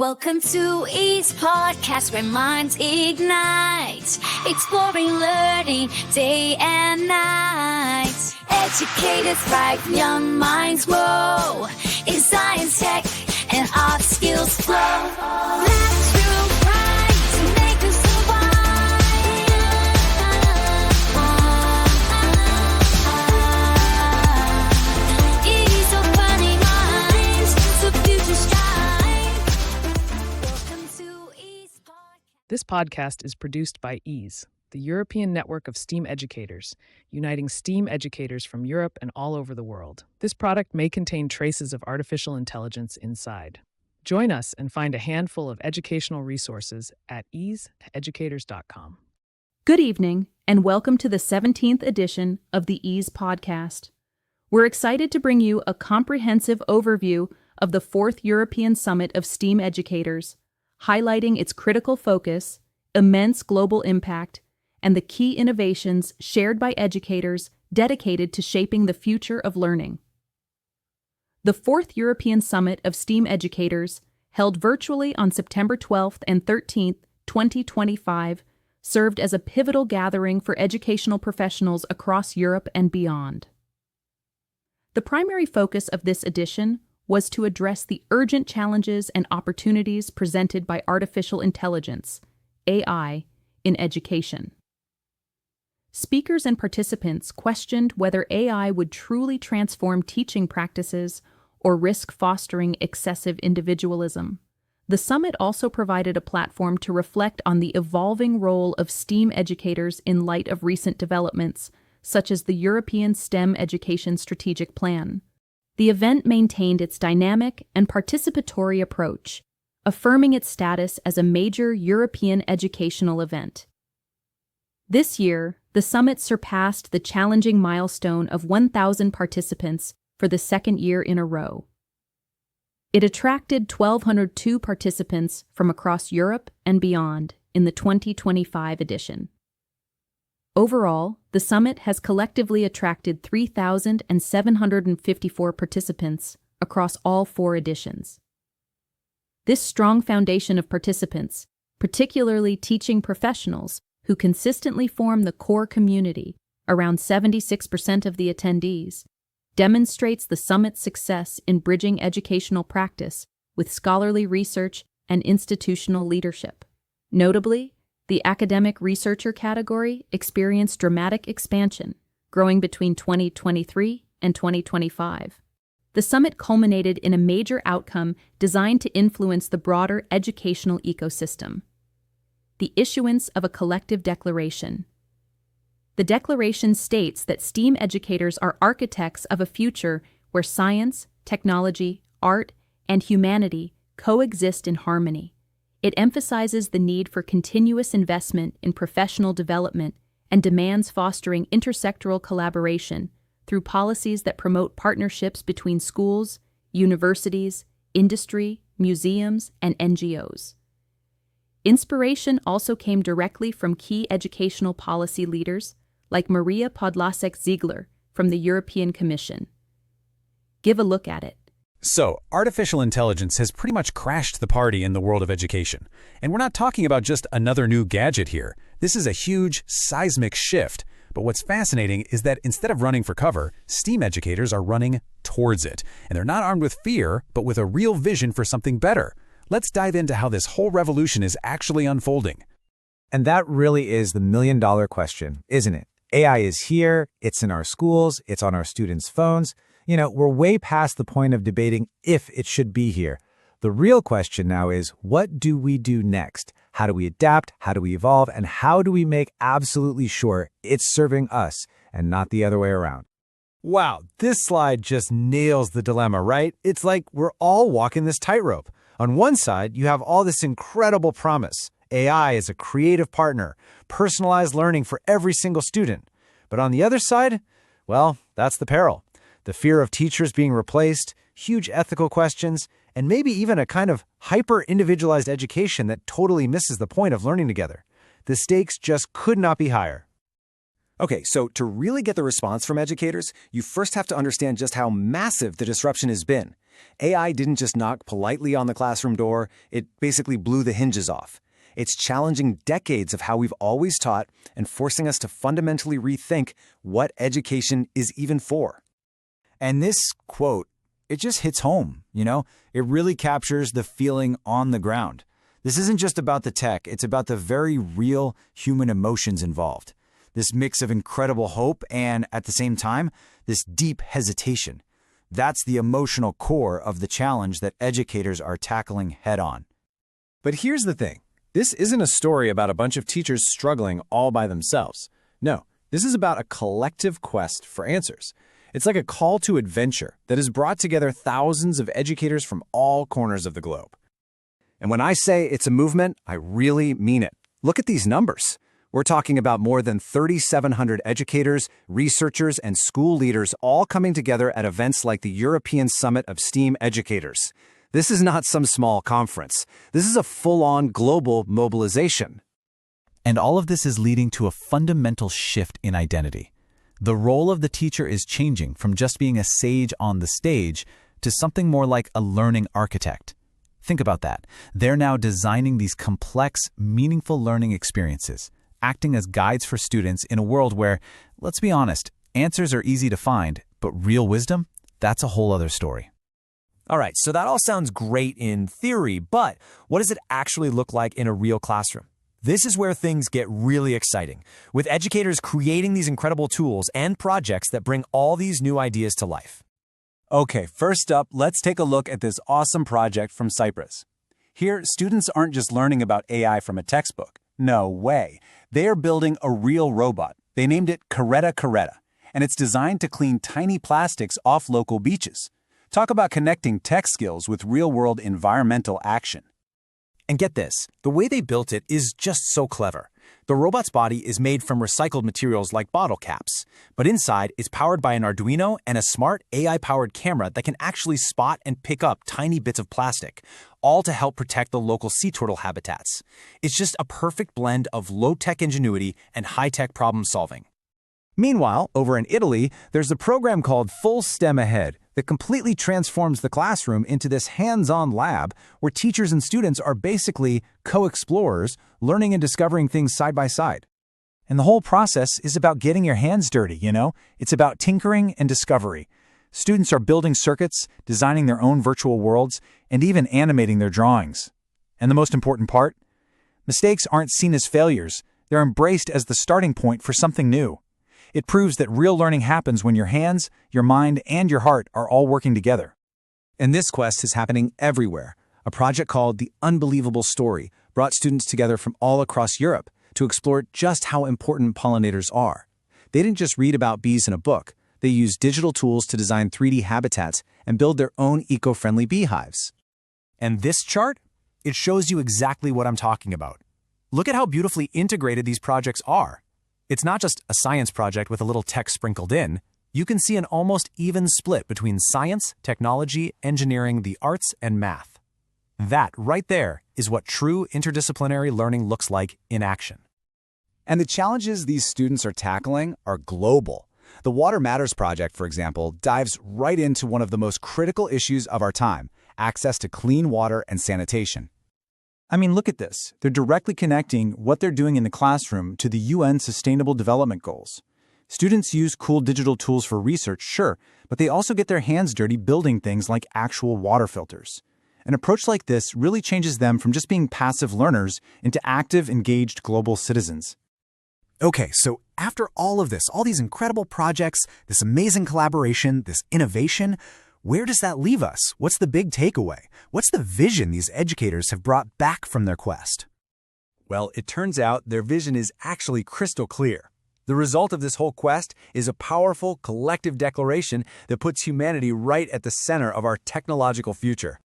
Welcome to Ease Podcast, where minds ignite, exploring learning day and night. Educators thrive, young minds grow, in science, tech, and art skills flow. Classroom pride to make us survive. Ease opening minds to future strive. Welcome to Ease Podcast. This podcast is produced by EASE, the European network of STEAM educators, uniting STEAM educators from Europe and all over the world. This product may contain traces of artificial intelligence inside. Join us and find a handful of educational resources at easeeducators.com. Good evening, and welcome to the 17th edition of the EASE podcast. We're excited to bring you a comprehensive overview of the 4th European Summit of STEAM Educators, highlighting its critical focus, immense global impact, and the key innovations shared by educators dedicated to shaping the future of learning. The 4th European Summit of STEAM Educators, held virtually on September 12th and 13th, 2025, served as a pivotal gathering for educational professionals across Europe and beyond. The primary focus of this edition was to address the urgent challenges and opportunities presented by artificial intelligence, AI, in education. Speakers and participants questioned whether AI would truly transform teaching practices or risk fostering excessive individualism. The summit also provided a platform to reflect on the evolving role of STEAM educators in light of recent developments, such as the European STEM Education Strategic Plan. The event maintained its dynamic and participatory approach, affirming its status as a major European educational event. This year, the summit surpassed the challenging milestone of 1,000 participants for the second year in a row. It attracted 1,202 participants from across Europe and beyond in the 2025 edition. Overall, the summit has collectively attracted 3,754 participants across all 4 editions. This strong foundation of participants, particularly teaching professionals who consistently form the core community, around 76% of the attendees, demonstrates the summit's success in bridging educational practice with scholarly research and institutional leadership. Notably, the academic researcher category experienced dramatic expansion, growing between 2023 and 2025. The summit culminated in a major outcome designed to influence the broader educational ecosystem: the issuance of a collective declaration. The declaration states that STEAM educators are architects of a future where science, technology, art, and humanity coexist in harmony. It emphasizes the need for continuous investment in professional development and demands fostering intersectoral collaboration through policies that promote partnerships between schools, universities, industry, museums, and NGOs. Inspiration also came directly from key educational policy leaders like Maria Podlasek-Ziegler from the European Commission. Give a look at it. So, artificial intelligence has pretty much crashed the party in the world of education. And we're not talking about just another new gadget here. This is a huge, seismic shift. But what's fascinating is that instead of running for cover, STEAM educators are running towards it. And they're not armed with fear, but with a real vision for something better. Let's dive into how this whole revolution is actually unfolding. And that really is the million-dollar question, isn't it? AI is here, it's in our schools, it's on our students' phones. We're way past the point of debating if it should be here. The real question now is, what do we do next? How do we adapt? How do we evolve? And how do we make absolutely sure it's serving us and not the other way around? Wow, this slide just nails the dilemma, right? It's like we're all walking this tightrope. On one side, you have all this incredible promise. AI is a creative partner, personalized learning for every single student. But on the other side, well, that's the peril. The fear of teachers being replaced, huge ethical questions, and maybe even a kind of hyper-individualized education that totally misses the point of learning together. The stakes just could not be higher. Okay, so to really get the response from educators, you first have to understand just how massive the disruption has been. AI didn't just knock politely on the classroom door, it basically blew the hinges off. It's challenging decades of how we've always taught and forcing us to fundamentally rethink what education is even for. And this quote, it just hits home, It really captures the feeling on the ground. This isn't just about the tech, it's about the very real human emotions involved. This mix of incredible hope and, at the same time, this deep hesitation. That's the emotional core of the challenge that educators are tackling head-on. But here's the thing. This isn't a story about a bunch of teachers struggling all by themselves. No, this is about a collective quest for answers. It's like a call to adventure that has brought together thousands of educators from all corners of the globe. And when I say it's a movement, I really mean it. Look at these numbers. We're talking about more than 3,700 educators, researchers, and school leaders all coming together at events like the European Summit of STEAM Educators. This is not some small conference. This is a full-on global mobilization. And all of this is leading to a fundamental shift in identity. The role of the teacher is changing from just being a sage on the stage to something more like a learning architect. Think about that. They're now designing these complex, meaningful learning experiences, acting as guides for students in a world where, let's be honest, answers are easy to find, but real wisdom, that's a whole other story. All right, so that all sounds great in theory, but what does it actually look like in a real classroom? This is where things get really exciting, with educators creating these incredible tools and projects that bring all these new ideas to life. Okay, first up, let's take a look at this awesome project from Cyprus. Here, students aren't just learning about AI from a textbook. No way. They are building a real robot. They named it Caretta, and it's designed to clean tiny plastics off local beaches. Talk about connecting tech skills with real-world environmental action. And get this, the way they built it is just so clever. The robot's body is made from recycled materials like bottle caps, but inside it's powered by an Arduino and a smart AI-powered camera that can actually spot and pick up tiny bits of plastic, all to help protect the local sea turtle habitats. It's just a perfect blend of low-tech ingenuity and high-tech problem-solving. Meanwhile, over in Italy, there's a program called Full STEM Ahead that completely transforms the classroom into this hands-on lab where teachers and students are basically co-explorers, learning and discovering things side by side. And the whole process is about getting your hands dirty, It's about tinkering and discovery. Students are building circuits, designing their own virtual worlds, and even animating their drawings. And the most important part? Mistakes aren't seen as failures. They're embraced as the starting point for something new. It proves that real learning happens when your hands, your mind, and your heart are all working together. And this quest is happening everywhere. A project called The Unbelievable Story brought students together from all across Europe to explore just how important pollinators are. They didn't just read about bees in a book. They used digital tools to design 3D habitats and build their own eco-friendly beehives. And this chart? It shows you exactly what I'm talking about. Look at how beautifully integrated these projects are. It's not just a science project with a little tech sprinkled in. You can see an almost even split between science, technology, engineering, the arts, and math. That right there is what true interdisciplinary learning looks like in action. And the challenges these students are tackling are global. The Water Matters Project, for example, dives right into one of the most critical issues of our time, access to clean water and sanitation. I mean, look at this. They're directly connecting what they're doing in the classroom to the UN Sustainable Development Goals. Students use cool digital tools for research, sure, but they also get their hands dirty building things like actual water filters. An approach like this really changes them from just being passive learners into active, engaged global citizens. Okay, so after all of this, all these incredible projects, this amazing collaboration, this innovation, where does that leave us? What's the big takeaway? What's the vision these educators have brought back from their quest? Well, it turns out their vision is actually crystal clear. The result of this whole quest is a powerful collective declaration that puts humanity right at the center of our technological future.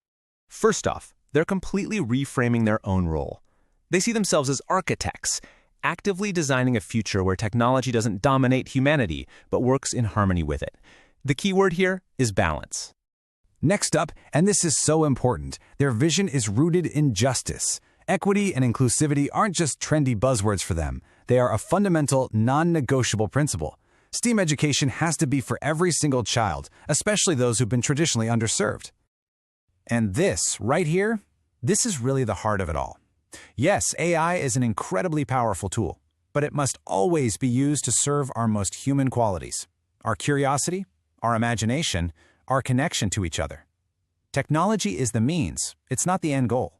First off, they're completely reframing their own role. They see themselves as architects, actively designing a future where technology doesn't dominate humanity, but works in harmony with it. The key word here is balance. Next up, and this is so important, their vision is rooted in justice. Equity and inclusivity aren't just trendy buzzwords for them. They are a fundamental, non-negotiable principle. STEAM education has to be for every single child, especially those who've been traditionally underserved. And this, right here, this is really the heart of it all. Yes, AI is an incredibly powerful tool, but it must always be used to serve our most human qualities: our curiosity, our imagination, our connection to each other. Technology is the means, it's not the end goal.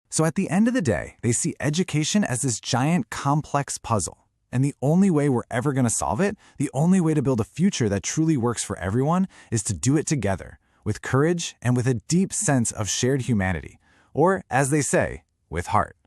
So at the end of the day, they see education as this giant, complex puzzle. And the only way we're ever going to solve it, the only way to build a future that truly works for everyone, is to do it together, with courage and with a deep sense of shared humanity. Or, as they say, with heart.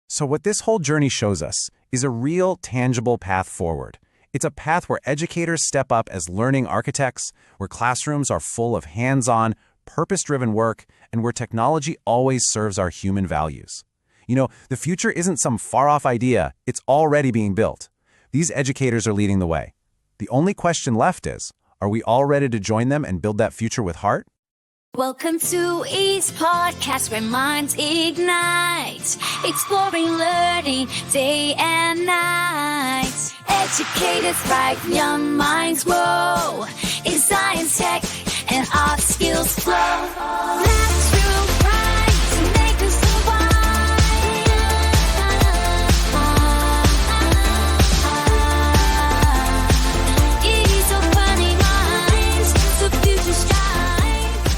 So what this whole journey shows us is a real, tangible path forward. It's a path where educators step up as learning architects, where classrooms are full of hands-on, purpose-driven work, and where technology always serves our human values. You know, the future isn't some far-off idea, it's already being built. These educators are leading the way. The only question left is, are we all ready to join them and build that future with heart? Welcome to Ease Podcast, where minds ignite, exploring learning day and night. Educators thrive, young minds grow, in science, tech, and art skills flow. Natural pride to make us survive. Ease opening minds, the future shines.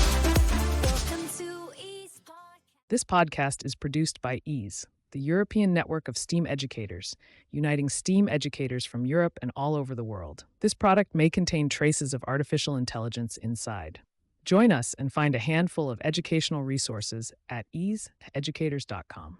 Welcome to Ease Podcast. This podcast is produced by EASE, the European network of STEAM educators, uniting STEAM educators from Europe and all over the world. This product may contain traces of artificial intelligence inside. Join us and find a handful of educational resources at easeeducators.com.